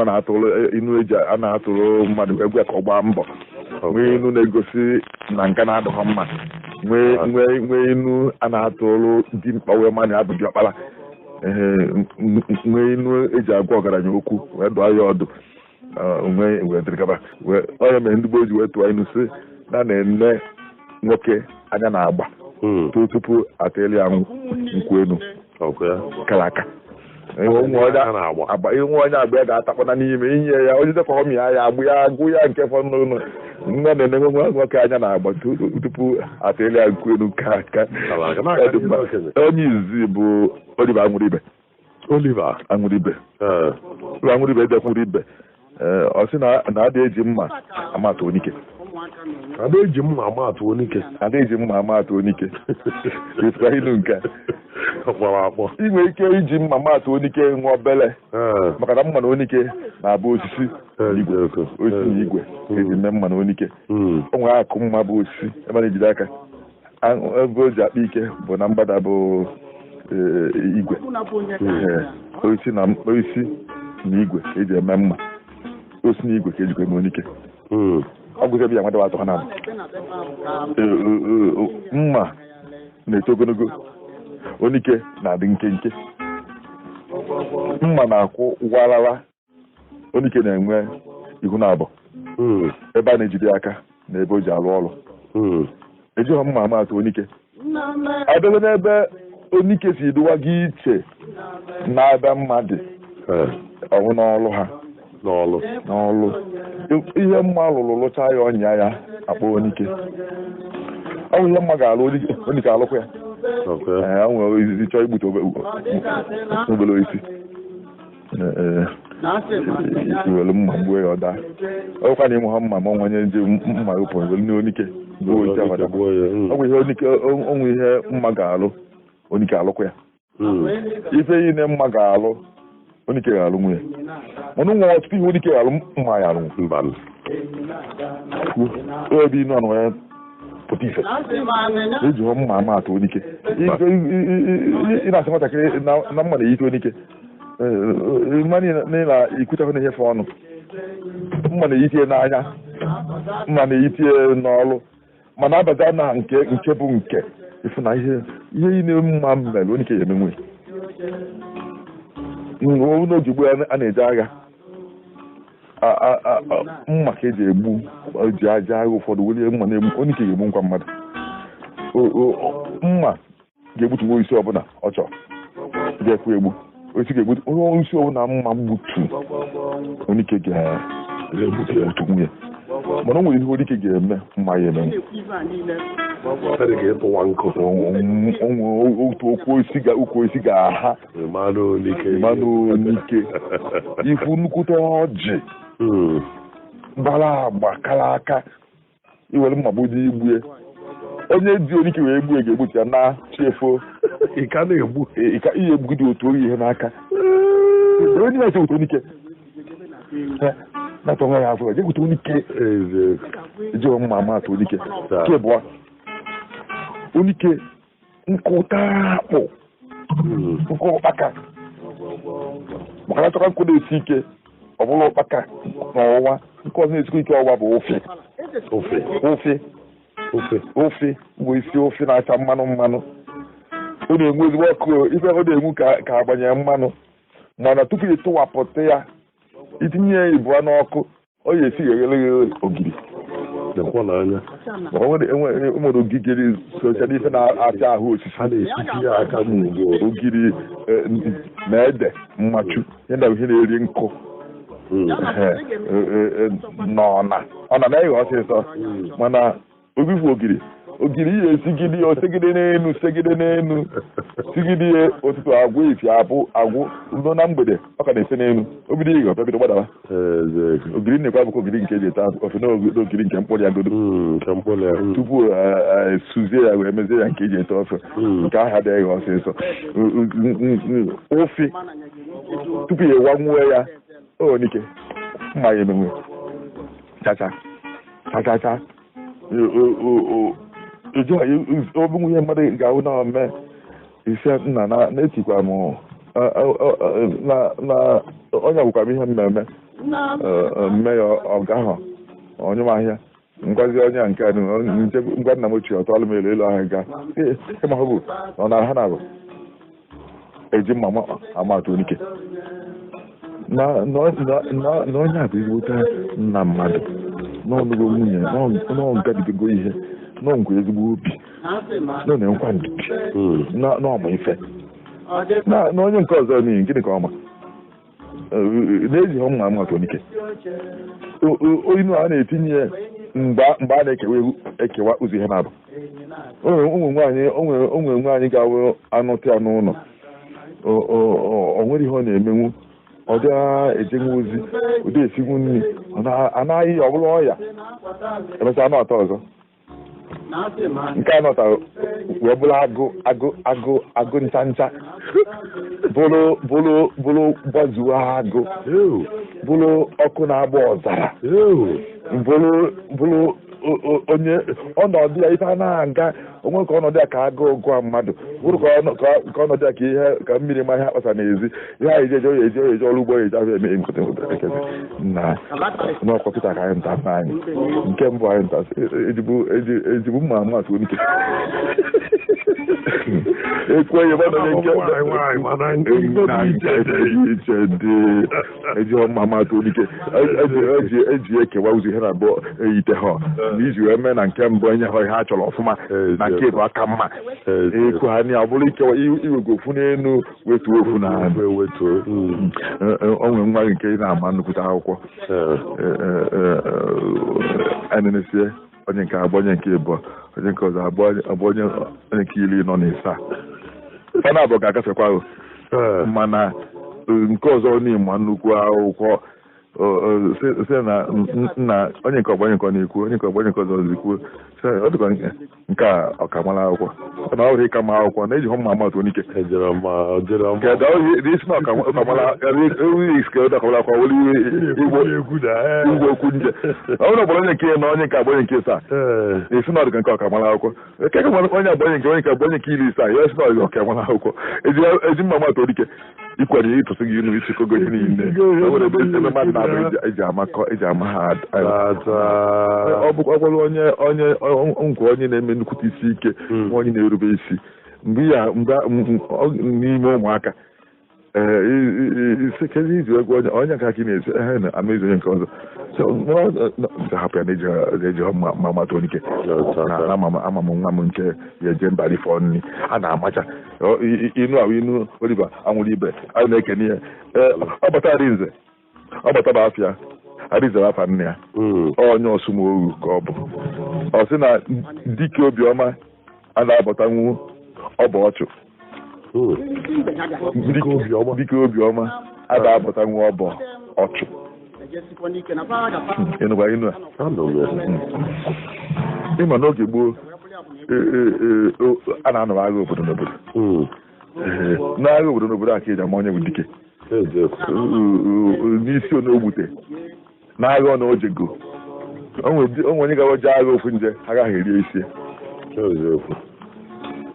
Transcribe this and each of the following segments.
ọ na-atụrụ inu eji a na-atụrụ mmadụ egwu ka ọ gbaa mbọ nwee inu na-egosi na nka na-adịghị mma nwee inu a na-atụrụ dị mkpa wee mmadụ abụ dị ọkpara nwee inu eji agwa ọgaranya okwu wee dụọ ya ọdụ wee dịrịgaba onye mere ndị gboo ji wee tụọ inu si na na-ene nwoke anya na-agba tupu ateli ya nkwụ enu kara aka nwe onye agba ya ga-atakpana n'ime inye ya onye dekọ ọmị ya agbụ ya agụ ya nke fọdụ nne na-enwe nwoke anya na-agba tupu ateli ya nkwụ enu ka aka onye izizi bụ Oliver Anwuribe edekwuru ibe ọ sị na ada eji mma amatụ onike ịtụkwa inu nke ị nwere ike iji mma matụ onike nwa obele maka na mma na onike na-abụ osisi na igwe eji mee mma na onike o nwere akụ mma bụ osisi ebe a na-ejide aka ebe o ji akpa ike bụ na mgbada bụ igwe osisi na igwe eji eme mma osi na igwe ka ejikwa eme onike ọ gụzi ebe ya nwadawa atọ ha na mma na-eto ogologo onike na-adị nkenke mma na-akwụ warara onike na-enwe ihu na abụọ ebe a na-ejide aka na ebe o ji alụ ọrụ ejighọ mma amatụ onike abịago n'ebe onike si duwa gị iche na-abịa mmadụ ọnwụ n'ọlụ ha n'ọlụ ihe mma lụrụ lụcha ya ọnya ya akpọ onike ọ bụ ihe mma ga-alụ onike alụkwa ya o nwere ozizi chọọ igbute obere osisi iwere mma gbuo ya ọda ọkwa na ịmụ ha mma ma onye nje mma ụpụ were n'onike ọ bụ ihe onwe ihe mma ga-alụ onike alụkwa ya ife niile mma ga-alụ onike ga-alụ nwunye mana nwe ọtụtụ ihe onike ga-alụ mma ya alụ ebe inu anụ ya pụta ife eji hụ mma amatụ onike ị na-asị nwatakịrị na mma na-eyite onike mma na ikwuchakwa na ihefe ọnụ mma na-eyitie n'anya mma na-eyitie n'ọlụ mana abaza na nke bụ nke ifu na ihe ine mma mere onike ya emenwe n'oji gbo a na-eje agha mma ka eji egbu ji aja agha ụfọdụ welie mma na-egbu onike ga-egbu nkwa mmadụ mma ga-egbutuwo isi ọbụla ọ chọrọ ga-ekwu egbu osi ga-egbutu onye isi ọbụla mma gbutu onike ga-egbutu nwunye mana o nwere ihe onike ga-eme mma ya eme ukwu isi ga-aha mmanụ onike ifu nnukwute ọjị gbara agba kara aka iwere mmagbo dị igbue onye ji onike wee gbue ga-egbutu ya na chiefo ihe egbugide otu oyi ihe n'aka onye na-eche otu onike na-atọ nwa ya afọ ejegbute onike ejighọ mma amatụ onike nke bụa onike nkụta akpụ nke ụkpaka maka na chọka nkụ na-esi ike ọ bụla ụkpaka n'ọnwa nke ọzọ na-esikwa ike ọnwa bụ ofe bụ isi ofe na-acha mmanụ ọ na-enwe ezigbo ọkụ ife ọ na-enwu ka agbanye mmanụ mana tupu ịtụwapụta ya itinye ya ibụa n'ọkụ ọ ya esi ghere ogiri nwere ogigiri socha n'ife na-acha ahụ osisi ogiri na ede mmachu ihe na-eri nkụ ọ na-eghe ọsịsọ mana obifu ogiri ihe esigide osegide n'enu sigide ụtụtụ agwụ ifi agwụ ndo na mgbede ọ ka na-ese n'enu obido ighe ọbịabido gbadawa ogiri nnekwa bụkwa ogiri nke eji eta ofe n'ogiri nke mkpụrụ ya godo tupu suzie ya wee mezie ya nke eji ete ofe nke ahụ adịghị eghe ọsịsọ ofe tupu ya ewanwuo ya onike mma ya emenwe chacha obinwe ihe mmadụ ga-ahụ na ome ise nna na-etikwa m na onye gwụkwa m ihe mmemme mmeyọ ọga ahụ onye mahịa ngwazi onye nke ngwa nna m ochie ọtọọlụ m elu ahụ ga ịma bụ ọ na ha na-abụ eji mma amatụ onike na onye a bụ ezigbote nna mmadụ n'ọnụgo nwunye n'ọgadibego ihe n'ọngwa ezigbo obi nọ na-enkwa ndidi n'ọma ife na onye nke ọzọ n'ihi gịnị ka ọma na-eji mma amatụ onike inu a na-etinye mgbe a na-ekewa ụzọ ihe na-abụ onwe nwaanyị ga-awụ anụtụ ya n'ụlọ o nwere ihe ọ na-emenwu ọ dị-ejenwu ozi ụdị esigwu nri anaghị ọ bụla ọya emesịa anụ atọ ọzọ nke a nọtara wee bụrụ agụ ncha ncha bụrụ gbazuo agụ bụrụ ọkụ na-agba ọzara bụrụ onye ọnọdụ ya ife a na-aga onwe ka ọnọdụ ya ka agụụ gụọ mmadụ bụrụ ka ọnọdụ ya ka ihe ka mmiri ma ihe akpasa n'ezi ihe anyị eji ọrụ ugbo eji ahụ eme nkekezi na n'ọkọpụta ka anyị nta anyị nke mbụ anyị nta ejibu mma amatụ onike ekwenye iche dị eji mma amatụ onike eji ekewa ụzọ ihe na abụọ eyite ha n'izu wee mee na nke mbụ enye ha ihe a chọrọ ọfụma na nke bụ aka mma ekwu ha ọ bụrụ ikewa iwego ofu n'elu wetuo ofu na onwe nwa nke na-ama nnukwute akwụkwọ enenesie onye nke abụ onye nke ịbụọ onye nke ọzọ abụ onye nke iri nọ n'ịsaa ọ na-abụ ga-agafekwa ahụ mana nke ọzọ n'ịma nnukwu akwụkwọ sị na onye nke ọgbanye nke ọ na-ekwu onye nke ọgbanye nke ọzọ na-ekwu ọ dịkwa nke a ọkamara akwụkwọ na ọ bụrụ ịka ma akwụkwọ na eji hụ mma amatụ onike kedu isi na ọkamara akwụkwọ were igwe okwu nje ọ bụrụ ọgbara onye nke na onye nke agbanye nke saa esi na ọdịka nke ọkamara akwụkwọ eke ka onye agbanye nke agbanye nke iri isaa ya esi na ọdịka ọkamara akwụkwọ eji mma amatụ onike ikwere ịtụsị gị inu isi kogo niile ebe mmadụ na-abụ eji ama ha ọ bụrụ onye na-eme nnukwute isi ike onye na-erube isi n'ime ụmụaka kezi izu egwu onye ka aka na-esi na-ama izu onye nke ọzọ hapụ ya na-eji ma amatụ onike ama m nwa m nke ya eje mba rifọ nri a na-amacha inu Oliver anwụrụ ibe a na-ekene ya ọ bata Arinze ọ bataba afịa Arinze afa nne ya onye ọsụmoru ka ọ bụ ọ sị na dike Obiọma a na-abọtanwu ọbụ ọchụ dike Obiọma a na-abọtanwu ọbụ ọchụ ịnụkwa inu a ịma n'oge gboo a na-anọ agha obodo n'obodo n'agha obodo n'obodo a ka eji ama onye bụ dike n'isi ogbute n'agha ọ na ojego onwe onye ga-eje agha ofu nje agaghị eri isi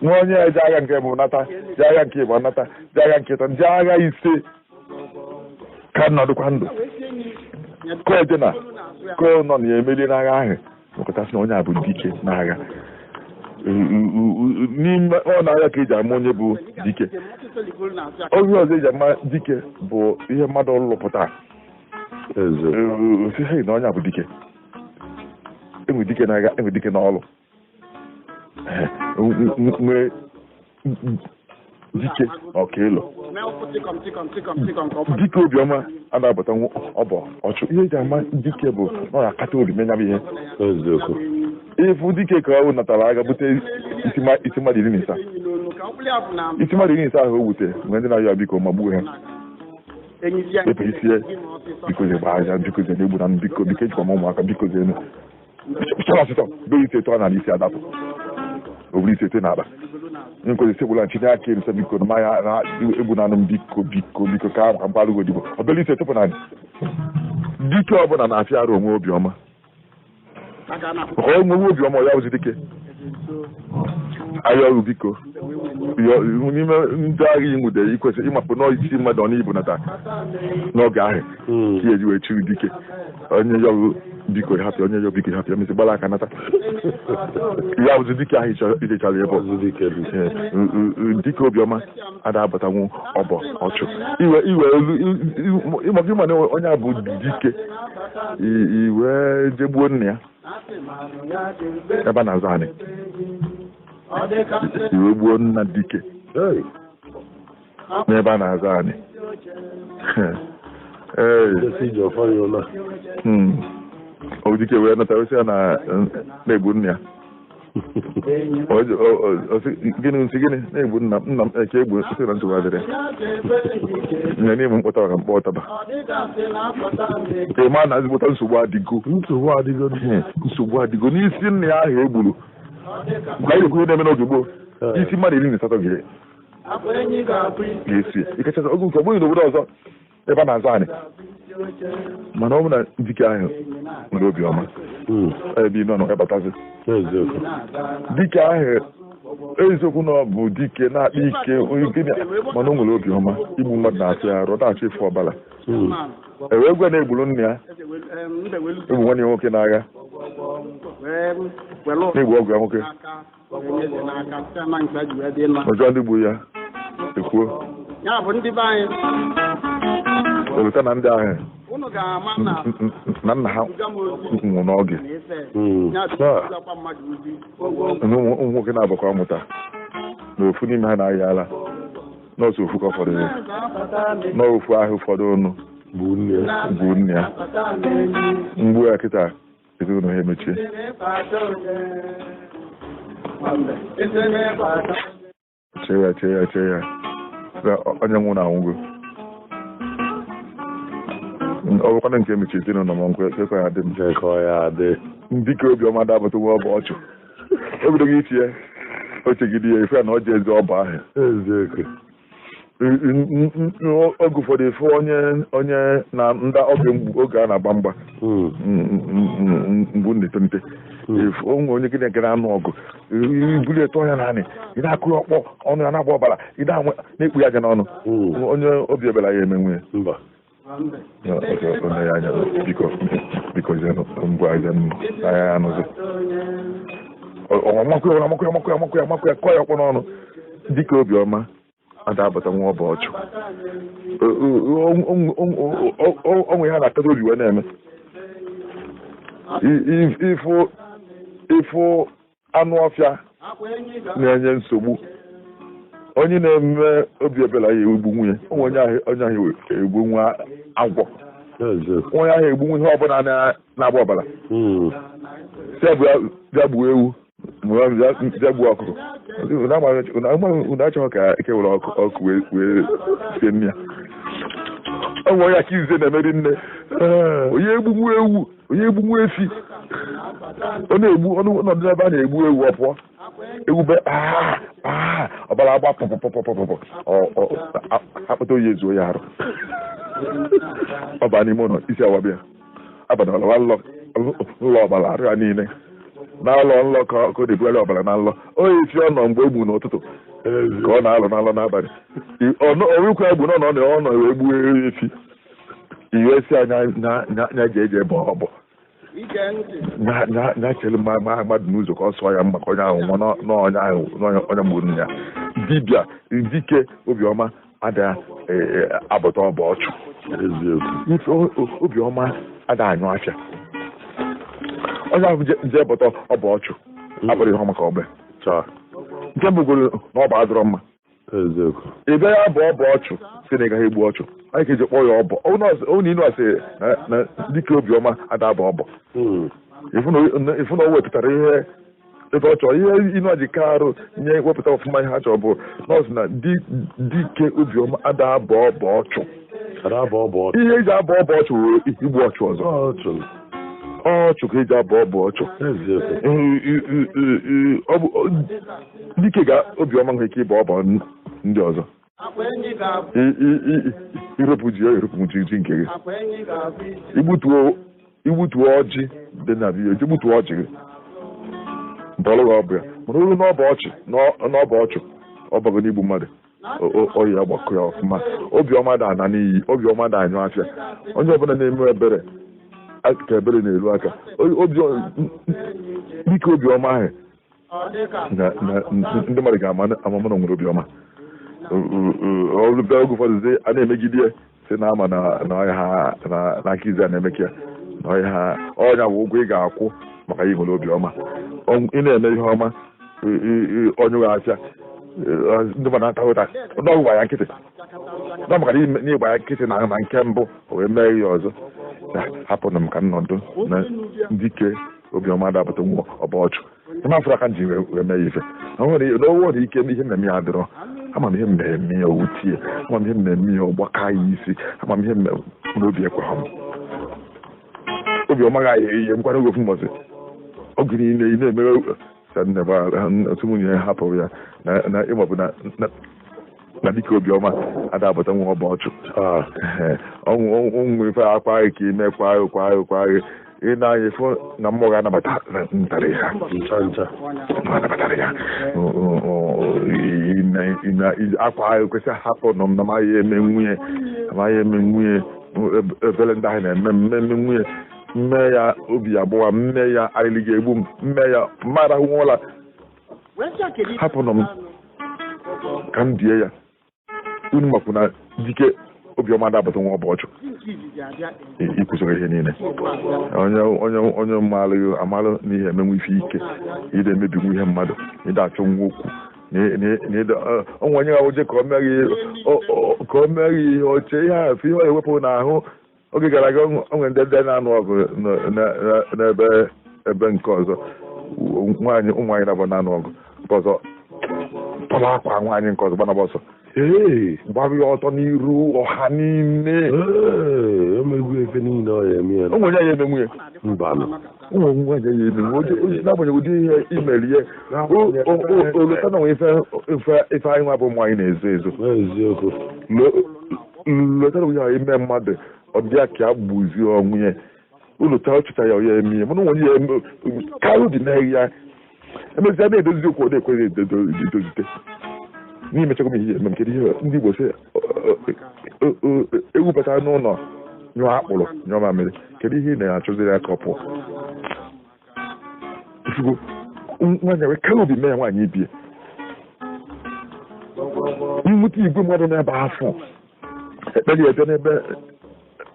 nwa onye eje agha nke mbụ nata je agha nke ịbụ nata je agha nke ịtọ je agha ise ka nọdụkwa ndụ ka eje na ka nọ na-emeli n'agha ahụ mekọtasị na onye a bụ dike n'agha n'ime ọ na-agha ka eji ama onye bụ dike oge ọzọ eji ama dike bụ ihe mmadụ lụpụta osihe na onye a bụ dike enwe dike n'agha enwe dike n'ọlụ nwee dike ọkaelu dike Obiọma a na-abata ọbọ ọchụ ihe eji ama dike bụ na ọ na-akata obi menyabụ ihe ịfụ dike ka ọ natara agha bute isi mmadụ iri na isaa isi mmadụ iri na isaa ahụ o wute mgbe ndị na-ayọ biko ma gbuo ha ebe isie bikoze gba aja bikoze na-egbu na biko ejikwa m ụmụaka bikoze enu ọsịsọ be isi eto na isi adapụ oburu isi eto na akpa nkozi segbula nchine aka erusa biko na manya na egbu na anụ m biko ka ahụ ka mgbalụ odibo obere isi etopụ na dike ọbụla na-afịa arụ onwe Obiọma maka onwe Obiọma ya ozi dike ayọrụ biko n'ime ndị agha inwude ikwesịrị ịmapụ n'isi mmadụ ọ n'ibu nata n'oge ahụ ka eji wee chiri dike onye yọrụ biko hapụ onye yọrụ biko hapụ emesi gbara aka nata ya bụzi dike ahụ ijechara ebe dike Obiọma ada abatanwu ọbọ ọchụ iwe elu ịmaka ịma na onye a bụ dike iwe jegbuo nna ya ebe a na-azụ anyị iwe gbuo nna dike n'ebe a na-azụ anyị dike wee nọtara ya na-egbu nna ya gịnị nsị gịnị na-egbu nna m eke egbu sị na nsogbu adịrị nye n'ime mkpọtara ka mkpọ ọtaba nke ma na ezigbote nsogbu adịgo n'isi nna ya ahụ egburu ka anyị ekwu na-eme n'oge gboo isi mmadụ 18 ga-esi ikechata oge nke ọ bụghị n'obodo ọzọ ebe a na-azụ anyị mana ọ bụ na dike ahụ nwere Obiọma ebe ime nọ ebatazi dike ahụ eziokwu na ọ bụ dike na-akpa ike mana o nwere Obiọma igbu mmadụ na-atụ ya arụ na-achọ ife ọbara ewee gwe na-egburu nna ya egbu nwanne ya nwoke n'agha na-egbu ọgụ ya nwoke ọjọọ ndị gburu ya ekwuo eweta na ndị ahụ na nna ha nwụ n'oge ụmụ nwoke na-abụkọ amụta na ofu n'ime ha na-ayị ala n'otu ofu ka ụfọdụ ya n'ofu ahụ ụfọdụ ọnụ bụ nne ya mgbu ya kịta ezinụlọ ha emechie chee ya onye nwụ na-anwụgo ọ bụkwana nke emechi ezinụlọ ma nkwe ya dị dike Obiọma dabụta nwa ọbụ ọchụ o bidoghị iti ya o chegide ya ife ya na ọ ji eze ọbụ ahụ oge ụfọdụ efe onye na ndị oge a na-agba mgba mgbu nnetonite onwe onye gị na-egara anụ ọgụ ibuli eto ya naanị ị na-akụ ọkpọ ọnụ ya na-agba ọbara ị na-ekpu ya aja n'ọnụ onye obi ebela ya eme nwunye onye ya anya biko ngwa anya ya anụzi ọmakụ ya kọ ya ọkpọ n'ọnụ dike Obiọma ada abata nwa ọbụ ọchụ onwe ha na-akata obi wee na-eme ịfụ anụ ọfịa na-enye nsogbu onye na-eme obi ebela ya egbu nwunye onye ahụ egbu nwa agwọ onye ahụ egbu ihe ọbụla na-agba ọbara si bịa gbuo ewu bịa gbuo ọkụkọ unu achọghị ka eke were ọkụ wee sie nne ya onwe onye aka ize na-emeri nne onye egbunwu ewu onye egbunwu efi ọ na-egbu ọnọdụ ebe a na-egbu ewu ọ pụọ ewube ọbara agba pọpọpọpọpọ akpata oyi ezuo ya arụ ọ baa n'ime ụlọ isi awabịa abadala nlọ ọbara arụ ya niile na nlọ ka ọ na-ebugharị ọbara na nlọ onye isi ọ nọ mgbe egbu n'ụtụtụ ka ọ na-alọ n'abalị orukwa egbu ọ nọ wee gbuo efi iwe si anya ji eje ebe ọbọ na-echere mmadụ n'ụzọ ka ọ sụọ ya mma ka onye ahụ nwa n'onye gburu ya dibịa dike Obiọma adịghị abụta ọbụ ọchụ Obiọma adịghị anyụ afịa onye ahụ nje bụta ọbụ ọchụ abụrụ ihe maka ọgbe nke bụgoro na ọba adịrọ mma ebe ya bụ ọbụ ọchụ si na ị gaghị egbu ọchụ anyị ka eji kpọọ ya ọbọ onye inu asị na dike Obiọma ada abụ ọbọ ịfụ na o wepụtara ihe ebe ọ chọrọ ihe inu aji ka arụ nye wepụta ọfụma ihe ha chọrọ bụ nọọsụ na dike Obiọma ada abụ ọbọ ọchụ ihe eji abụ ọbọ ọchụ were igbu ọchụ ọzọ ọchụ ka eji abụ ọbọ ọchụ dike ga Obiọma nwere ike ịbụ ọbọ ndị ọzọ irepụ ji ya erepụ ji nke gị igbutuo ọjị dị na biya igbutuo ọjị gị ntọrọ gị ọbụ ya mana olu n'ọba ọchụ ọ bago n'igbu mmadụ oyi agbakọ ya ọfụma obiọma da ana n'iyi obiọma da anyụ afịa onye ọbụla na-eme ebere ka ebere na-eru aka dịka obiọma ahụ ndị mmadụ ga-ama na nwere obiọma olube oge ụfọdụ a na-emegide ya si na ama na ọya ha na aka izi a na-emeke ya na ọya ha ọnya bụ ụgwọ ị ga-akwụ maka ị nwere obiọma ị na-eme ihe ọma onye ụgha afịa ndị mmadụ ata ụta n'ọgwụ gba ya nkịtị na maka n'ịgba ya nkịtị na nke mbụ wee mee ya ọzọ hapụrụ m ka nnọdụ na dike obiọma dapụta nwa ọba ọchụ ịmafụrụ aka ji wee mee ya ife n'ọnwere ike ihe mmemme ya adịrọ ama m ihe mmemme ya owutie ama m ihe mmemme ya ọgbaka ya isi ama m ihe mmemme n'obi ekweghị m obiọma ga ihe nkwana ogofu mbọsị oge niile ị na-emere otu nwunye ya hapụrụ ya na ịmabụ na dịka obiọma adapụta nwa ọba ọchụ ọnwụ ife akwa ahụ ka ime kwa ahụ ị na-anya fụ na mmụọ ga-anabata ntarị ha nabatara ya akwa ahụ kwesị hapụ nọ m na amaghị eme nwunye ebele ndị ahụ na-eme mmemme nwunye mme ya obi abụọ mme ya arịlị ga-egbu m mme ya mmadụ ahụnwụla hapụnụ m ka m die ya unu makwu na dike obiọma dabata nwa ọba ọchụ ikwusoro ihe niile onye amalụ n'ihe emenwe ife ike ide emebinwu ihe mmadụ ide achọ nwa okwu onwe onye ga-oje ka o meghị ihe oche ihe ahụ ihe ọ ewepụ n'ahụ oge gara aga onwe ndị na-anụ ọgụ n'ebe nke ọzọ ụmụ nwaanyị na-abụ na-anụ ọgụ nke ọzọ tọrọ akwa nwaanyị nke ọzọ gbanaba ọsọ gbara ya ọtọ n'iru ọha niile onwe onye ya emenwu ya ụmụ nwaanyị ya emenwu n'agbanyeghị ụdị ihe imeri ihe oleta na nwe ife anyị nwa bụ ụmụ anyị na-ezo ezo lotara onye ahụ ime mmadụ ọ dị ka agbuzi ọnwụ ya ụlọ taa ọchịcha ya ya eme mana onye ya karụ dị n'ahịa ya emezia na-edozi okwu ọ na-ekweghị edozite n'imechakwa m ihe eme nke ihe ndị Igbo sị ewubata n'ụlọ nyụọ akpụrụ nyụọ mamịrị kedu ihe ị na-achọziri aka ọ pụọ ifugbo nwaanyị wee karụ obi mee ya nwaanyị ibie nwute igwe mmadụ n'ebe afọ ekpere ebe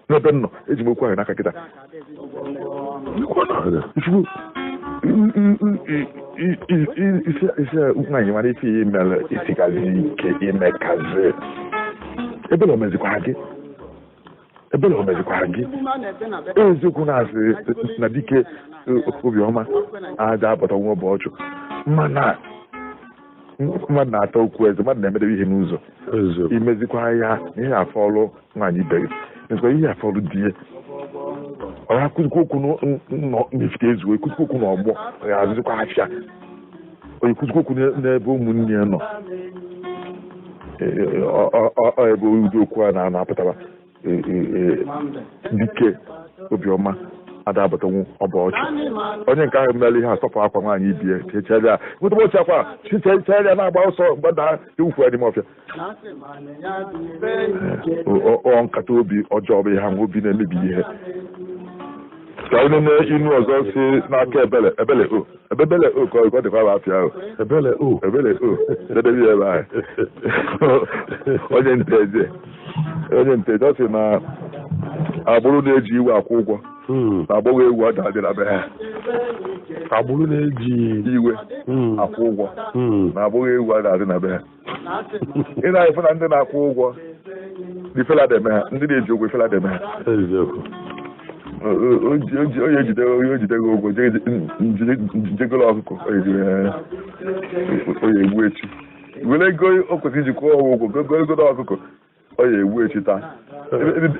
n'ebe nnọ eji m okwu ahụ n'aka kịta isi nwaanyị mara ife ihe mere isigazi ike imekazi ebele omezikwara gị eziokwu na-asị na dike obiọma aja apụta nwa ọba ọchụ mana mmadụ na-ata okwu eze mmadụ na-emedebe ihe n'ụzọ imezikwa ya na ihe afọlụ nwaanyị ibe gị ihe afọlụ di ya ọ ya kụzikwa okwu n'ifite ezuwe kụzikwa okwu n'ọgbọ ya azụzikwa afịa onye kụzikwa okwu n'ebe ụmụnne ya nọ ebe ụdị okwu a na-apụtara dike obiọma adabatanwu ọba ọchụ onye nke ahụ mere ihe asọpụ akwa nwaanyị ibie checharịa nweta ụbọchị akwa chicharịa na-agba ọsọ gbada ewufu ya n'ime ọfịa ọ nkata obi ọjọọ bụ ihe ahụ obi na-emebi ihe ka onye na-inu ọzọ si n'aka ebele ka ọ dịkwa afịa ahụ ebele dedebe ya ebe ahụ onye nteje ọ sị na agbụrụ na-eji iwe akwụ ụgwọ na agbọghọ ewu ọ dị na be ha agbụrụ na-eji iwe akwụ ụgwọ na agbọghọ ewu ọ dị na be ha ị na-efe na ndị na-akwụ ụgwọ ndị fela deme ha ndị na-eji ụgwọ fela deme ha onye ejidego ụgwọ njegolo ọkụkọ onye egbu echi were ego o kwesịrị iji kwụọ ụgwọ gogolo ọkụkọ ọ ya egbu echi taa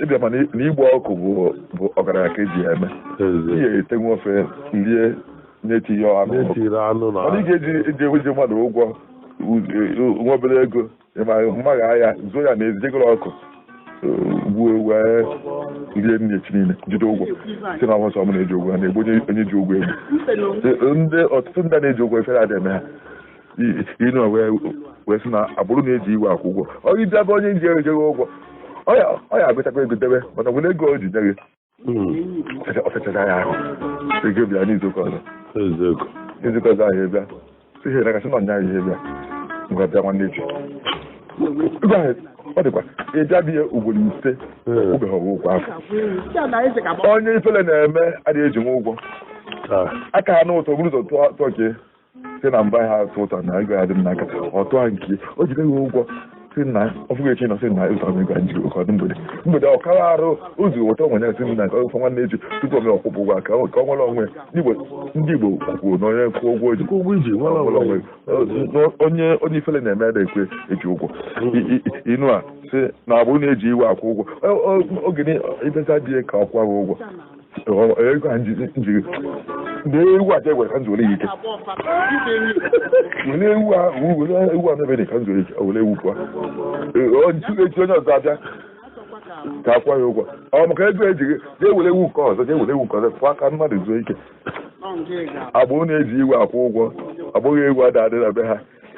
ịbịa ma na igbu ọkụ bụ ọgaranya ka eji eme ihe etenwu ofe rie na-etinye anụ mana ị ga-eji eweji mmadụ ụgwọ nwa obere ego mmaga ahịa zuo ya na ezijegoro ọkụ gbuo wee rie nne echi niile jide ụgwọ si na ọsọ m na-eji ụgwọ ha na-egbu onye ji ụgwọ egbu ọtụtụ ndị na-eji ụgwọ efere adị eme ha inu wee sị na agbụrụ na-eji iwe akwụ ụgwọ onye iji ebe onye nji ejeghị ụgwọ ọ ya agụchakwa ego debe mana nwere ego o ji nye gị ọ fechara ya ahụ ego bịa n'izuụka ọzọ ahụ ebịa si ihe na kasị na ọnya ihe bịa ngwa bịa nwanne echi ọ dịkwa ịbịa ihe ugboro ise ụbeghị ụgwọ afọ onye ifele na-eme adịghị eji nwa ụgwọ aka ha n'ụtọ bụrụ ụzọ tụọ ke si na mba ha atụ ụtọ na ego ya dị m n'aka ọ tụọ nke o jide gị ụgwọ si na ọfụgo echi nọ si na ụtọ m ego njiri ụkọ dị mgbede ọ kara arụ ụzọ weta onwe ya si m na nke ọfọ nwanne echi tupu ome ọkwụpụ ụgwọ ka ọ nwere onwe ndị Igbo kwuo na onye kwụọ ụgwọ iji onye ifele na-eme ekwe eji ụgwọ inu a si na agbụrụ na-eji iwe akwụ ụgwọ oge ibeza bie ka ọ kwa ụgwọ ego a njiri ewu aja egwere ka m zuore ya ike were ewu a mebere ka m zuore ike were ewu pụọ echi onye ọzọ abịa ka akwa ya ụgwọ ọ maka ego ejighị jee were ewu nke ọzọ pụọ aka mmadụ zuo ike agbụrụ na-eji iwe akwụ ụgwọ agbụghị ewu ada adị na be ha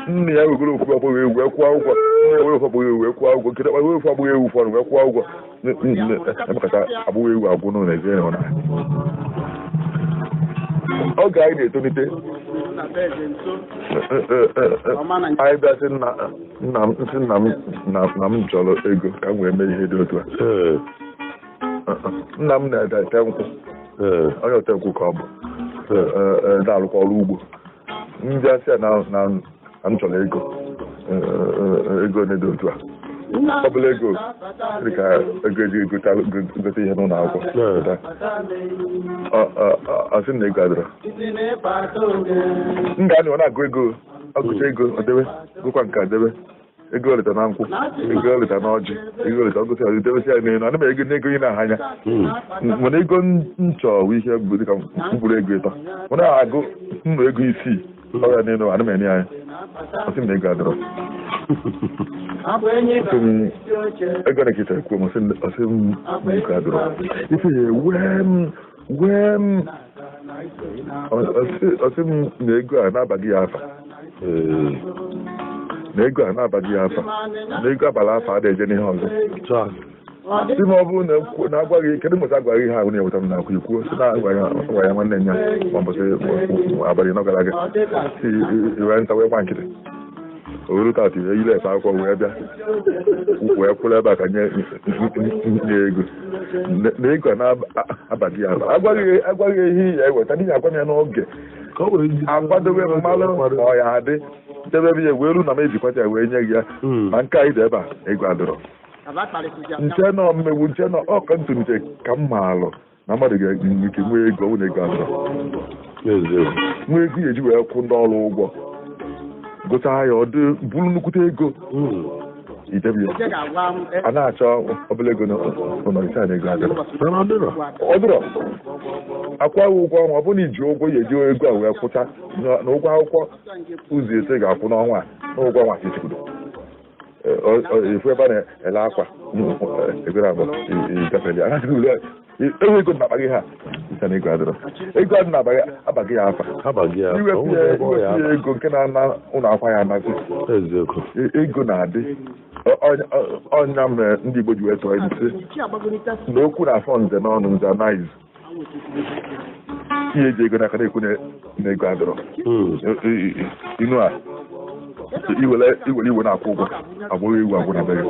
nne ya wegoro okwu agbụghị ewu wee kwụọ ụgwọ nne ya were ofu agbụghị ewu wee kwụọ ụgwọ nkịta were ofu agbụghị ewu ụfọdụ wee kwụọ ụgwọ emekọta agbụghị ewu agwụ n'ụlọ ezinụlọ na oge anyị na-etolite anyị bịa sị nna m chọrọ ego ka m wee mee ihe dị otu a nna m na-ete nkwụ onye ote nkwụ ka ọ bụ na-alụkwa ọrụ ugbo ndị asị ya na m chọrọ ego na-dị otu a ọ bụla ego dịka ego eji gote ihe n'ụlọ akwụkwọ asị m na ego adịrọ m ga-anị ọ na-agụ ego ọgụcha ego odebe gụkwa nke adebe ego oleta na nkwụ ego oleta na ọjị ego oleta ọgụsị ọdị debesi ya n'elu ana m ego n'ego ị na-aha anya mana ego nchọ ihe bụ dịka mkpụrụ ego ịtọ mụ na-agụ nnụ ego isii ọrịa n'elu ana m enye anya ọsị m na ego adịrọ ego na ekita ekwu m ọsị m ego adịrọ ife ya wee m ọsị m na ego a na-abaghị ya afa na ego a na-abaghị ya afa na ego abala afa ada eje n'ihe ọzọ si ma ọ bụrụ na agwaghị kedu mbọchị agwaghị ihe ahụ na-eweta m n'akwa ikwuo si na agwa ya nwanne nya ma mbọchị abalị nọ gara aga si iwe nta wee gba nkịtị oru tata ile efe akwụkwọ wee bịa wee kwụrụ ebe a ka nye ego na ego a na-abaghị ya afa agwaghị ihe ya eweta n'ihi agwa m ya n'oge akwadobe mmalụ ma ọ ya adị debe ya wee ru na m ejikwata ya wee nye gị ya ma nke anyị dị ebe a ego adịrọ nche nọ mmegbu nche nọ ọka ntụnche ka m maalụ na mmadụ ga-ike nwee ego ọ na ego adịrọ nwee ego eji wee kwụ ndị ọrụ ụgwọ gụta ya ọ dị bụrụ nnukwute ego idebe a na-achọ ọbụla ego n'ọnọdụ na ego adịrọ ọ dịrọ akwaghị ụgwọ ọnwa ọ bụrụ na iji ụgwọ ya eji ego a wee kwụcha na ụgwọ akwụkwọ ụzọ ise ga-akwụ n'ọnwa na ụgwọ ọnwa ka echikwudo efu ebe a na-ele akwa egoro abụọ gafere ya ewu ego na-abaghị ha ise na ego adịrọ ego adị na-abaghị ya afa iwepụ ya ego nke na-ana ụlọ akwa ya anasị ego na-adị ọnya mere ndị Igbo ji wee tụọ isi na okwu na-afọ nze n'ọnụ nze anaghịzi ihe eji ego n'aka na-ekwu na ego adịrọ inu a iwere iwe na-akwụ ụgwọ agbụghị iwu agwụ na be gị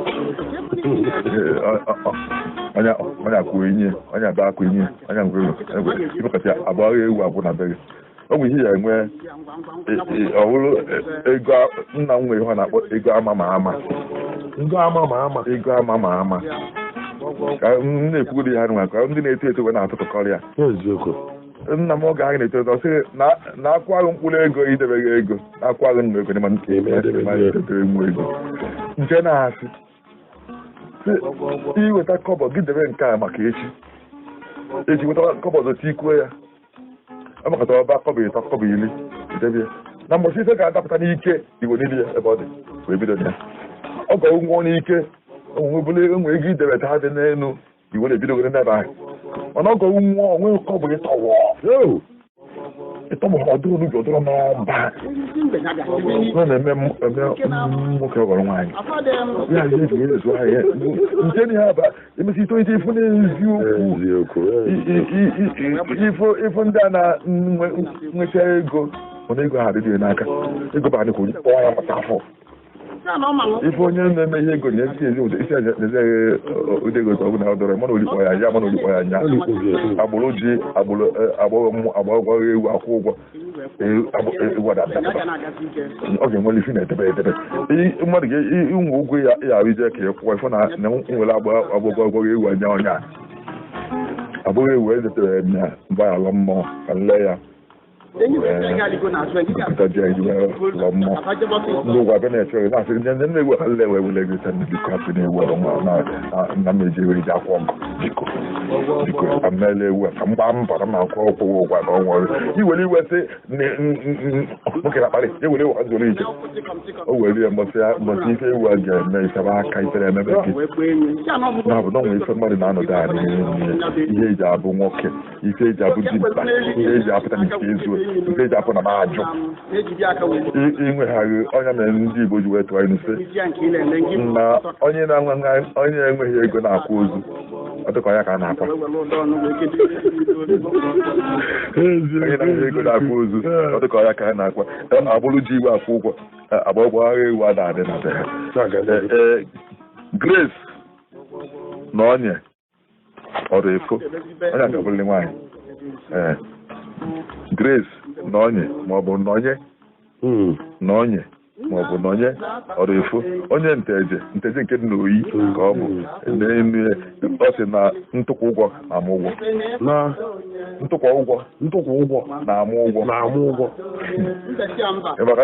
onye akwụ inye onye abịa akwụ inye onye ngwere ịpụkata agbụghị ewu agwụ na be gị ọ bụ ihe ya enwe ọhụrụ ego nna m nwere ihe ọ na-akpọ ego ama ma ama ka m na-ekwugoro ya nwa ka ndị na-eto eto wee na-atụtụkọrọ ya nna m oge ahụ na-eto eto sị na akwụghị mkpụrụ ego idebeghị ego akwụghị nna ego n'ịma nwe ego nche na-asị iweta kọbọ gị debe nke a maka echi weta kọbọ zọta ikwuo ya amakọta ọba kọbọ ịtọ kọbọ iri idebe ya na mbọchị ise ga-adapụta n'ike igbo niile ya ebe ọ dị wee bido ya ọ gọọ nwa n'ike enwe ego idebata ha dị n'elu iwe na-ebidogoro n'ebe ahụ mana ọgọ nwa onwe nke ọ bụ ịtọwọ ịtọgbọ ọdụrụ n'ubi ọdụrụ n'ọba ọ na-eme nwoke ọgọrọ nwaanyị ya ihe eji ezu ahịa nke na ya ba emesi itoite ifo n'eziokwu ifo ndị a na-nweta ego mana ego ha adịghị n'aka ego ba adịkwa kpọọ ya mata afọ ife onye na-eme ihe ego nye isi ezi na-ezeghị ụdego ọ bụ na ọ dọrọ mana olikpọ ya anya mana olikpọ ya anya agbụrụ ji agbọghọ ewu akwụ ụgwọ ọ ga-enwere ifi na-edebe edebe mmadụ ga-inwe ụgwọ ya ahụ ije ka ya kwụọ ifo na nwere agbọghọ ewu anya ọnya agbọghọ ewu ezetere na mgbaghara mmụọ ka nle ya n'ụgwọ abịa na-eche na-asị ndị na-ewu ha lewe welegota ndị kọfị na-ewu na meji ewere ji akwọ m biko amela ewu ka mgba mbara ma akwọ ọkwụwụ ụgwa na ọnwa iwere iwesị nwoke na akparị ewere ụwa zoro ike o were ya mbọsị ife ewu a ga-eme ifebe aka ifere emebe gị na-abụ na onwe ife mmadụ na-anọdụ anyị ihe eji abụ nwoke ife eji abụ dimkpa ihe eji apụta n'ike ezuo nke eji apụ na mahajụ inweghaghị onye mere ndị Igbo ji wee tụọ ilu sị na onye enweghị ego na-akwa ozu ọ dịka ya ka a na-akwa onye na-enweghị ego na-akwa ozu ọ dịka ya ka a na-akwa agbụrụ ji iwe akwụ ụgwọ agba agha ewu ada adị na be ha Grace na onye ọrụ efo onye agabụrụli nwaanyị Grace na onye maọbụ na onye maọbụ na onye ọrụ efo onye nteje nke dị n'oyi ka ọ bụ ọ sị na ntụkwa ụgwọ na-amụ ụgwọ ntụkwa ụgwọ na-amụ ụgwọ maka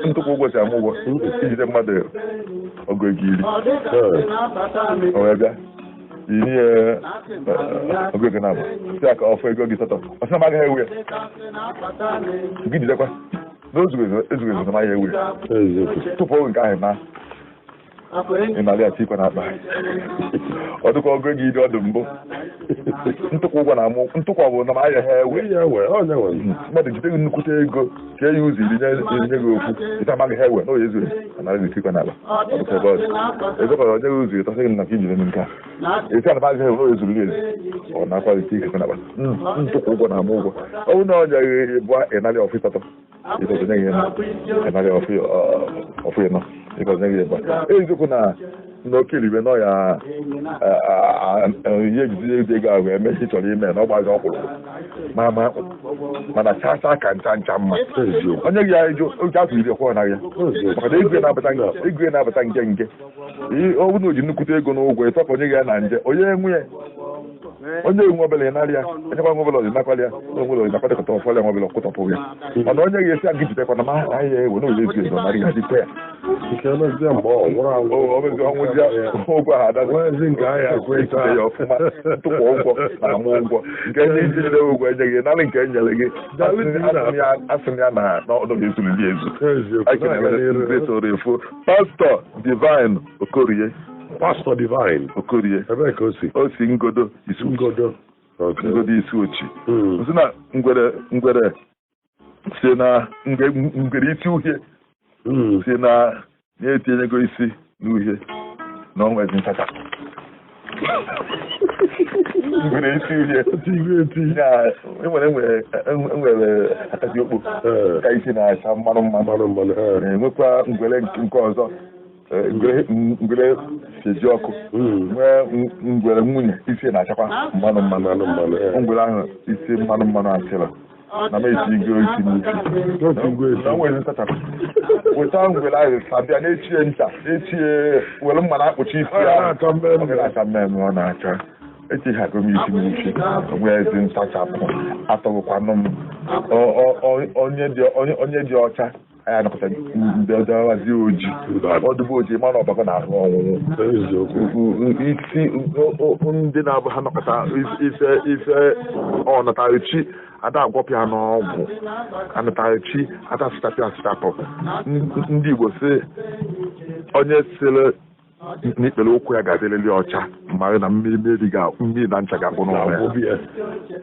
ntụkwa ụgwọ si amụ ụgwọ ijide mmadụ ọgụ ego iri o wee bịa ihe ọgụ ego na-abụ si aka ọfọ ego gị satọ ọ sị na magaghị ewu ya gị jidekwa n'ozugo ezugo na ya ewu ya tupu oge nke ahụ na ịnarị ati ikwe na-akpa ọ dịkwa ọgụ ego iri ọdụ mbụ ntụkwa ụgwọ na-amụ ntụkwa bụ na ahịa ha ewe mmadụ jide gị nnukwute ego ka e ya ụzọ iri nye gị okwu ite amaghị ha ewe na oye ezughị anarị ati ikwe na-akpa ezekọrọ onye gị ụzọ ịtasị gị na ka ijiri nke a esi ana maghị ha ewe na oye zuru ezi ọ na-akwa iti ikwe na-akpa ntụkwa ụgwọ na-amụ ụgwọ ọ bụ na onye gị bụ ịnarị ọfụ ịtatọ ịtọzinye gị ịnarị ọfụ ịnọ ịtọzinye gị ịgba eziokwu na n'okelibe nọ ya ihe ejide ego ego ahụ eme ihe chọrọ ime na ọ gbaghị ọkwụrụ mana chacha ka ncha mma onye gị ya eju oge afọ iri ọkwọ na ya maka na ego na-abata nke ọ bụ na o ji nnukwute ego n'ụgwọ ịtọpụ onye gị ya na nje onye enwe obele narịa onyekwa nwe obele ọdịnakwalịa onwere ọdịnakwadịkọta ọfọlịa nwe obele ọkụtọpụ ya mana onye ga-esi aga jitekwa na ma ahịa ewe na oye ezu ezo narị ya dịkwa ya ụgwọ ha adazi nke ahịa ekweta ya ọfụma ntụkwa ụgwọ na-amụ ụgwọ nke ndị njide ụgwọ enyeghị narị nke enyere gị asị ya na ọdụ ga-ezuru gị ezu akịna efo Pastọ Divine Okorie Pastor Divine Okorie ebe ka o si Ngodo isi ochi si na ngwere si na ngwere isi uhie si na na-etinyego isi n'uhie na onwezi nchacha ngwere isi uhie enwere akasi okpo ka isi na-acha mmanụ na-enwekwa ngwere nke ọzọ ngwere seji ọkụ nwee ngwere nwunye isi na-achakwa mmanụ ngwere ahụ isi mmanụ achịrị na m etigo isi n'isi na nwere nsachapụ weta ngwere ahụ sabịa na-echie ncha were mmanụ akpụchi isi ya acha mmemme ọ na-acha echighago m isi n'isi nwee ezi nsachapụ atọghịkwanụ m onye dị ọcha anyị anọkọta ndịdawazi oji ọdụbụ oji mana ọbago na-arụ ọnwụnwụ isi ndị na-abụ ha nọkọta ife ọnatachi ada agwọpịa n'ọgwụ anatachi ada sitapịa sitapụ ndị Igbo si onye sịrị n'ikpere ụkwụ ya ga-adịrịrị ọcha mara na mmiri na ncha ga-abụ n'ọnwa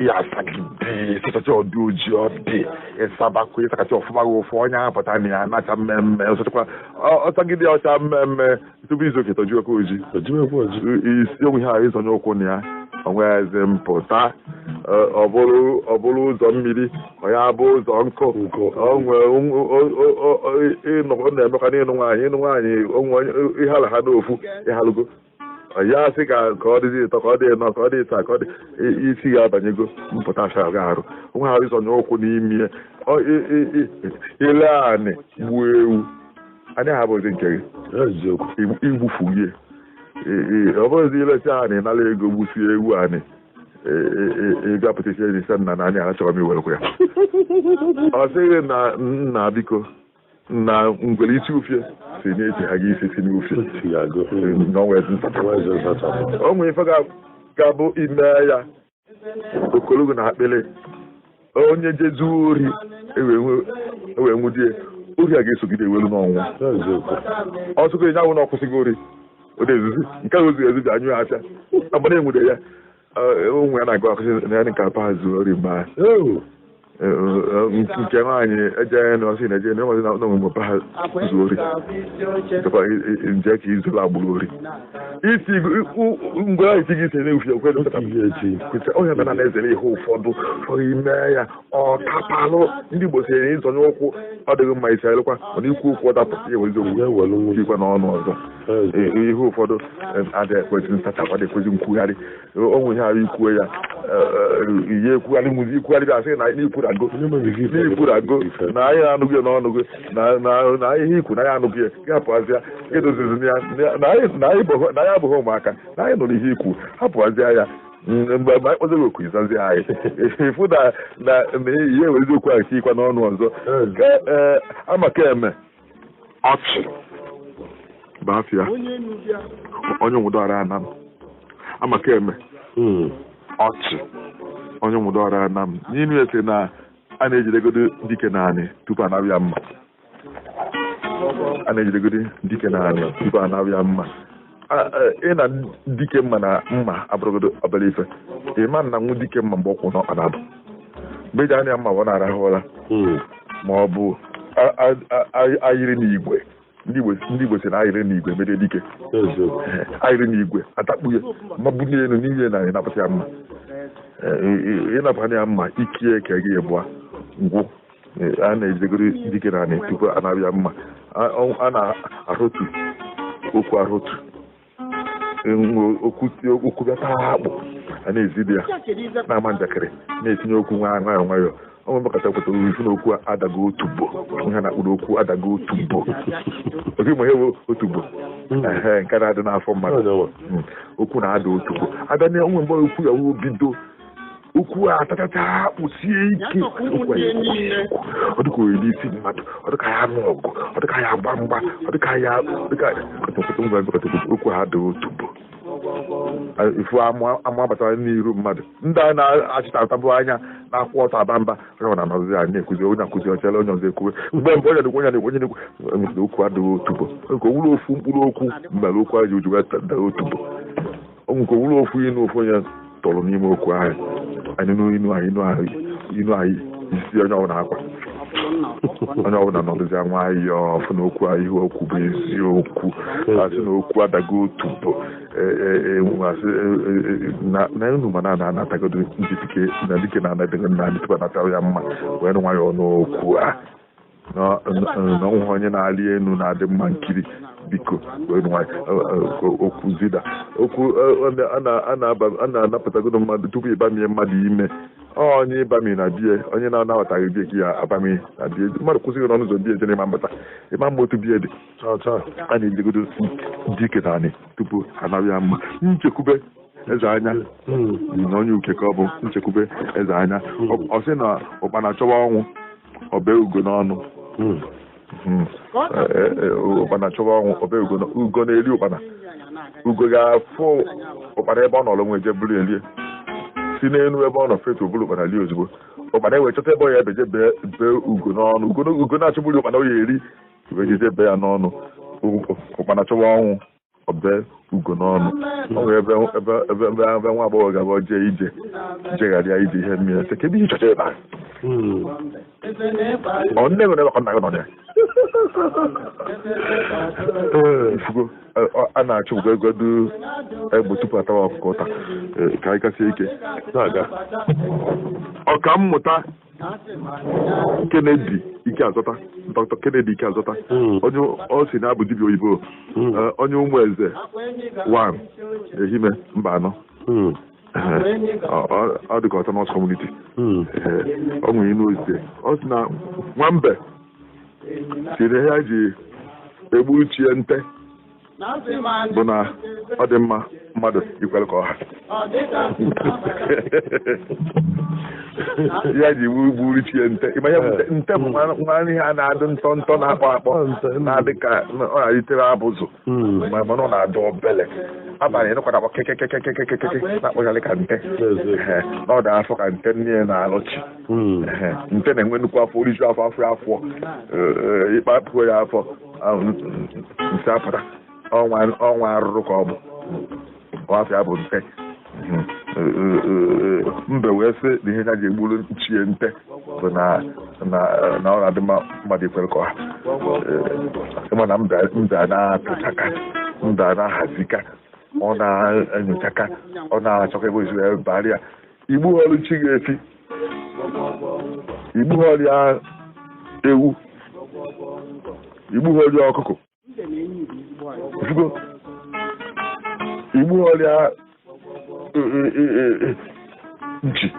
ya asagide ịsachacha ọdị ojii ọdị ịsabakwa ịsakacha ọfụma gị ụfụ onye apụta na ya nacha mmemme ọsachakwa ọsagide ọcha mmemme tupu izu oke tojuokwa oji isi onwe ha ịzọnye ụkwụ na ya onwe eze mpụta ọ bụrụ ụzọ mmiri onye abụ ụzọ nkụ onwe ịnọ na-emekwa n'ịnụ nwaanyị onwe ịhala ha n'ofu ịhalụgo ya sị ka ọ dịzi ịtọ ka ọ dị ịnọ ka ọ dị ịta ka ọ dị isi ya abanyego mpụta acha ga arụ onwe ha ịzọnye ụkwụ n'ime ile anị gbuo ewu anyị ha bụzi nke gị igbufu gị ọ bụrụzi ilesi anị nala ego gbusie ewu anị ego apụtachi ejisa nna na anya achọrọ m iwerekwa ya ọ sịghị na nna biko na ngwere isi ufie si na-eji ha gị isi si n'ufie o nwere ife ga-abụ ime ya okologo na akpịlị onye jezu ori ewee nwudie ori a ga-esogide ewelu n'ọnwụ ọsụgo enye anwụ na ọkwụsịgo ori ode ezuzi nke a ozu ezu ji anyụ acha agbana enwude ya onwe ya na-agụ akụzi na ya nke apa zuo ori mgbe nke nwaanyị ejeghị n'ọsị na-eje na enwezi na omume pa ha zuo ori tụkwa nje ka izola agbụrụ ori isi mgbe ahụ iti gị ise na-efufe kweta onye bịa na-ezere ihe ụfọdụ fọrọ ime ya ọ tapalụ ndị Igbo siri ịzọnye ụkwụ ọ dịghị mma isi alụkwa mana ikwu ụkwụ dapụta ya ewezi ikwa n'ọnụ ọzọ ihe ụfọdụ adịghị ekwezi nsachakwa dị ekwezi nkwugharị onwe ihe arụ ikwuo ya ihe ekwugharị nwụzi ikwugharị bịa sị na n'ipụrụ agụ na anyị anụghị n'ọnụ gị na ihe ikwu na anyị anụghị ga-apụazịa edozizi ya na anyị abụghị ụmụaka na anyị nụrụ ihe ikwu hapụazịa ya mgbe anyị kpọziri oku izazi anyị ịfụ na ihe ewezi okwu ahụ ikwa n'ọnụ ọzọ amaka eme ọchị bụ afịa onye nwụdọrọ ana m amaka eme ọchị onye nwụdọrọ ana m n'inu ese na a na-ejidegodo dike naanị tupu anabịa mma ị na dike mma na mma abụrụgodo obere ife ịma na nwụ dike mma mgbe ọkwụ n'ọkpa na-abụ mgbe eji anya mma ọ na-arahụ ụra ma ọ bụ ayịrị n'igwe ndị Igbo si na ayịrị n'igwe mere dike ayịrị n'igwe atakpughe mabụ n'elu n'ihe na ịnapụta ya mma ịnapụ anya mma ikie ka gị ebụa ngwụ a na-ejidegoro dike na anị tupu anabịa mma a na-arụtu okwu arụtu okwu bịa taa akpụ a na-ezide ya na-ama njakịrị na-etinye okwu nwayọọ nwayọọ ọnwe mekọta kwetara ifu na okwu adago otubo ihe na-akpụrụ okwu adago otubo oge ma ihe otubo nke na-adị n'afọ mmadụ okwu na-ada otubo abịa na onwe mgbe okwu ya wụ bido okwu a atachacha akpụsie ike ọ dịka oyiri isi mmadụ ọ dịka ya anụ ọgụ ọ dịka ya agba mgba ọ dịka ya okwu ha dị otubo ifu ama batara n'iru mmadụ ndị a na-achịtatabụ anya na-akwụ ọtọ aba mba na anọzi anyị na-ekuzi onye akụzi ọchala onye ọzọ ekwube mgbe mgbe onye dịkwa onye na-ekwenye okwu adịghị otubo nke owuru ofu mkpụrụ okwu mere okwu ahụ ji uju daa otubo nke owuru ofu inu ofu onye tọrọ n'ime okwu ahụ anyị inu anyị isi onye ọbụla akwa onye ọbụla nọdụzi nwayọọ ọfụ na okwu ahụ ihe okwu bụ eziokwu asị na okwu adago otubo na unu ma na-anatagodo ndị dike na-anadịgo nna anyị tupu anatara ya mma wee nwayọọ n'okwu a n'ọnwụ onye na-alị enu na-adị mma nkiri biko okwu zida okwu a na-anapụtagodo mmadụ tupu ịbamie mmadụ ime onye ịbami na bie onye na-anabataghị bie ka ya abami na bie mmadụ kwụsịghị n'ọnụ ụzọ bie jere ịma mma otu bie dị a na-ejidegodo dike na anị tupu anabịa mma nchekwube eze anya na onye uke ka ọ bụ nchekwube eze anya ọ sị na ụkpana chọwa ọnwụ ọbee ugo n'ọnụ ụkpana chọwa ọnwụ ọbee ugo na-eri ụkpana ugo ga-afụ ụkpana ebe ọ nọrọ nwe je buru elie si n'elu ebe ọ nọ fetu oburu ụkpana lie ozugbo ụkpana ewee chọta ebe ọ ya ebeje bee ugo n'ọnụ ugo na-achọburu ụkpana o ya eri iwe jeje bee ya n'ọnụ ụkpana chọwa ọnwụ ọbe ugo n'ọnụ ọ nwere ebe nwa agbọghọ gaba jee ije jegharịa ije ihe mmiri sị kedu ihe ịchọcha ebe a ọ nne gị n'ebe nna gị nọ ya ifugo a na-achụ egodu egbe tupu atawa ọkụkọ ụta ka anyị gasie ike na-aga ọkammụta Kennedy Ike Azọta Dr. Kennedy Ike Azọta onye ọ si na-abụ dibịa oyibo onye Ụmụeze 1 Ehime mba anọ ọ dịka autonomous community ọ nwere inu ose ọ sị na nwambe si na ihe ji egbu chie nte bụ na ọ dị mma mmadụ ikwere ka ọha ya ji gburu chie nte ịma ya nte bụ nwa ihe a na-adị ntọ ntọ na-akpọ akpọ na-adị ka ọ na-adịtere abụzụ mana ọ na-adị obele abalị ịnụkwara akpọ kekekekekekeke na-akpọgharị ka nte na ọ dị afọ ka nte nne na-alọchi nte na-enwe nnukwu afọ oriju afọ ịkpapụo ya afọ nse apụta ọnwa arụrụ ka ọ bụ afọ ya bụ nte mbe wee sị na ihe ya ji egburu chie nte bụ na ọ na-adị mmadụ ikwere ka ọha ịma na mbe a na-apụchaka mbe a na-ahazika ọ na-enyochaka ọ na-achọka ebe oziri ebe barịa igbu ọrụ chi ga-efi igbu ọrịa ewu igbu ọrịa ọkụkọ igbu ọrịa nchi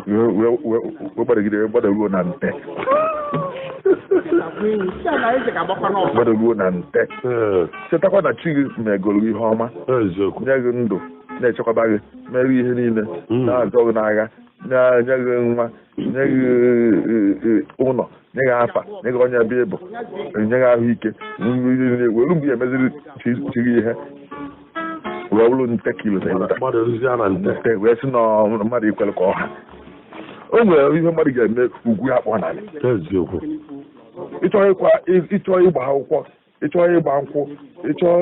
wee gbadagide gbadaruo na nte gbadaruo na nte chetakwa na chi gị megoro ihe ọma nye gị ndụ na-echekwaba gị mere ihe niile na-azọ gị n'agha nye gị nwa nye gị ụlọ nye gị afa nye gị onye ebe ịbụ nye gị ahụike were mgbe ya emeziri chi gị ihe wee bụrụ nte kilo nte wee sị na mmadụ ikwere ka ọha o nwere ihe mmadụ ga-eme ugwu ya kpọọ n'ala ịchọọ ịgba akwụkwọ ịchọọ ịgba nkwụ ịchọọ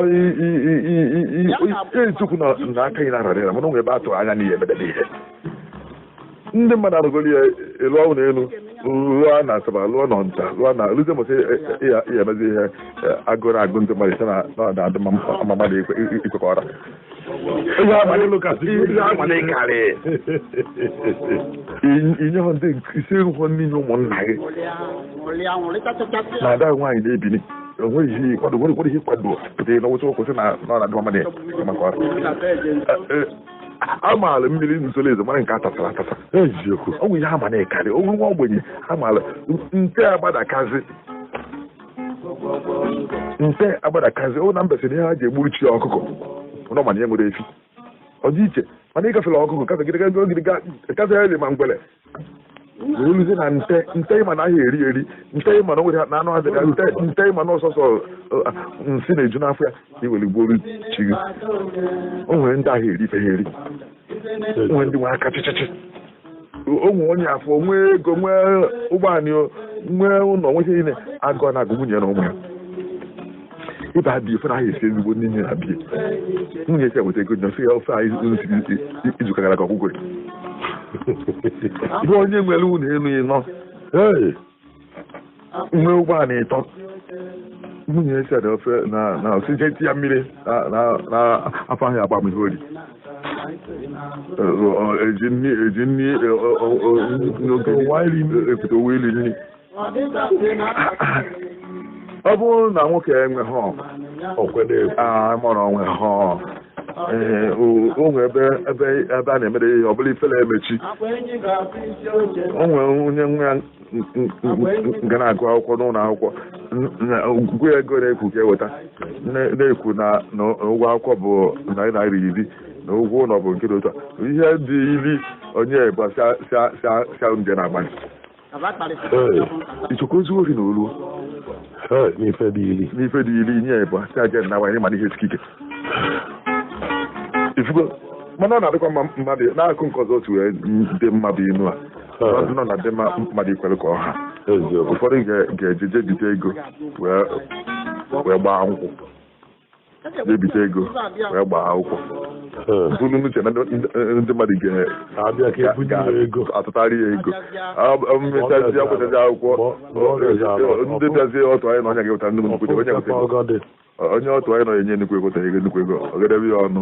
itukwu na aka ị na-ararịra mana onwe ebe a tụrụ anya n'ihe emedebe ihe ndị mmadụ arụgoro ya elu ọnwụ n'elu lụọ na asaba lụọ na nta lụọ na luze mụsị ya emezi ihe agụrụ agụ ndị mmadụ site na ọdadị ma mmadụ ikwekọrọ inye ha ndị isi nkwọ niile ụmụnna gị na ada nwaanyị na-ebini onweghị ihe kwado ihe kwado pụtara na nwụsị okwụsị na ọdadị mmadụ maka ọrụ amaala mmiri nzolo ezo mara nke a tasara atasa eziokwu ọ nwere ihe ama na-ekarị onwe nwa ogbenye amaala nte agbadakazi ọ na mbesi na ihe ha ji egburu chi ọkụkọ ụnọ mana ihe nwere efi ọ dị iche mana ịgafela ọkụkọ kafegidegagidegafegharị ma mgbele oluzie na nte ịma na ahịa eri nte ịma na o nwere na anụ adịga nte ịma na ọsọsọ nsị na-eju n'afọ ya iwere gburu chi gị o nwere ndị ahịa erifeghị eri o nwere ndị nwe aka chịchịchị o nwere onye afọ nwee ego nwee ụgbọala nwee ụlọ nweche niile agụọ na agụ nwunye na ụmụ ya ibe ha bi ofe na ahịa esi ezigbo ndị nne na bie nwunye esi eweta ego nọsị ya ofe anyị izuka gara ka ọgwụgwọ ihe onye nwere ụlọ elu ịnọ nwee ụgbọala ịtọ nwunye esi ada ofe na osije ti ya mmiri na afọ ahịa agba ihe ori eji nni epụta owe ili nri ọ bụrụ na nwoke enwe ha mụrụ onwe ha o nwere ebe a na-emere ihe ọ bụla ifele emechi o nwere onye nwa nga na-agụ akwụkwọ n'ụlọ akwụkwọ gụ ego na-ekwu ka eweta na-ekwu na ụgwọ akwụkwọ bụ naira 10 na ụgwọ ụlọ bụ nke dị otu a ihe dị iri onye bụ sia nje na-agbanye ichekwa ozu ori na olu n'ife dị iri nye bụ si aja na-agbanye mana ihe sikike ifugo mana ọ na-adịkwa mmadụ na-akụ nke ọzọ otu wee dị mmadụ inu a nọ na dị mmadụ ikwere ka ọha ụfọdụ ga-ejeje bite ego wee gbaa nkwụ na-ebite ego wee gbaa akwụkwọ bụrụ n'uche na ndị mmadụ ga-atụtarị ya ego mmechazi akwụchazi akwụkwọ ndị bịazie otu anyị na onye ga-eweta ndị nnukwu onye otu anyị nọ enye nnukwu ego ego nnukwu ego ọ ga-edebe ya ọnụ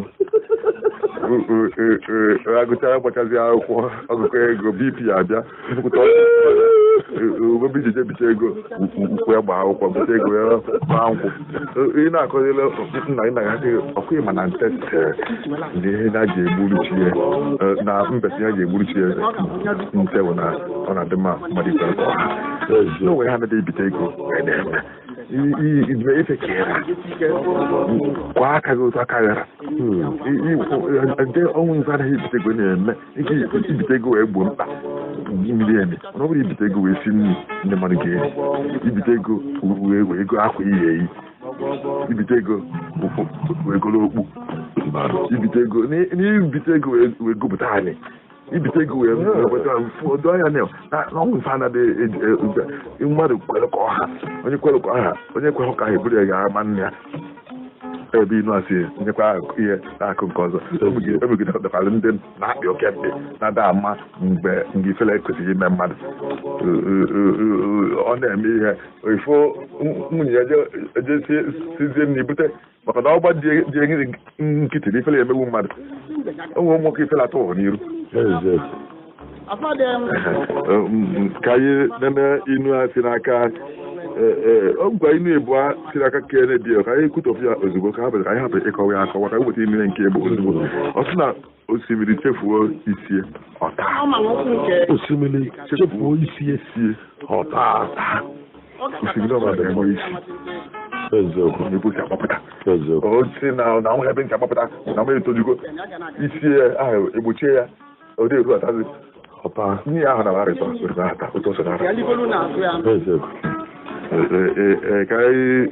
agụcha gbachazi akwụkwọ ọgụkọ ego bp abịa nkwụta obi iji bicha ego ukwu ya gbaa akwụkwọ bute ego ya gbaa nkwụ ị na-akọzile nna ya ọkụ ịma na nte ndị ihe na-ji egburuchi ya na mbesi ya ji egburuchi ya nte bụ na ọ na-adị mma mmadụ ikpere ka ọha n'onwe ha na-ede ibite ego ife kera kwa aka gị otu aka ghara nde ọnwụ nze anaghị ibite ego na-eme ike ibite ego wee gboo mkpa mmiri emi mana ọ bụrụ ibite ego wee si nri ndị mmadụ ga-eri ibite ego wee ego akwa iyi eyi ibite ego wee golo okpu ibite ego n'ibite ego wee gụpụta anyị ibite ego wee odo anya na ọnwụ nfe anaghị mmadụ kwere ka ọha onye kwere ka ọha onye kwere ka ha eburu ya ga-ama nne ya ebe inu asị nyekwa ihe na-akụ nke ọzọ emegidetakwara ndị na-akpị oke mkpị na-ada ama mgbe ifele kwesịrị ime mmadụ ọ na-eme ihe ifo nwunye ya sizie na ibute maka na ọgba dị nkịtị na ifele ya emegbu mmadụ onwe nwoke ifele atụ ụhụ n'iru ka anyị nene inu asị n'aka ọ gwa inu ebu siri aka ka na-ebi ka anyị kwutọpụ ya ozugbo ka ha bụrụ ka anyị hapụ ịkọwa ya akọwa ka weta ime nke bụ ozugbo ọ sị na osimiri chefuo isie ọta osimiri chefuo isie ọta osimiri ọbara enwe isi na-ebusi agbapụta o si na nwa ebe ncha agbapụta na mma etojugo isie ahụ egbochie ya ọ dị eru atazi ọta n'ihi ahụ na arịta ata otu o so na ara ka anyị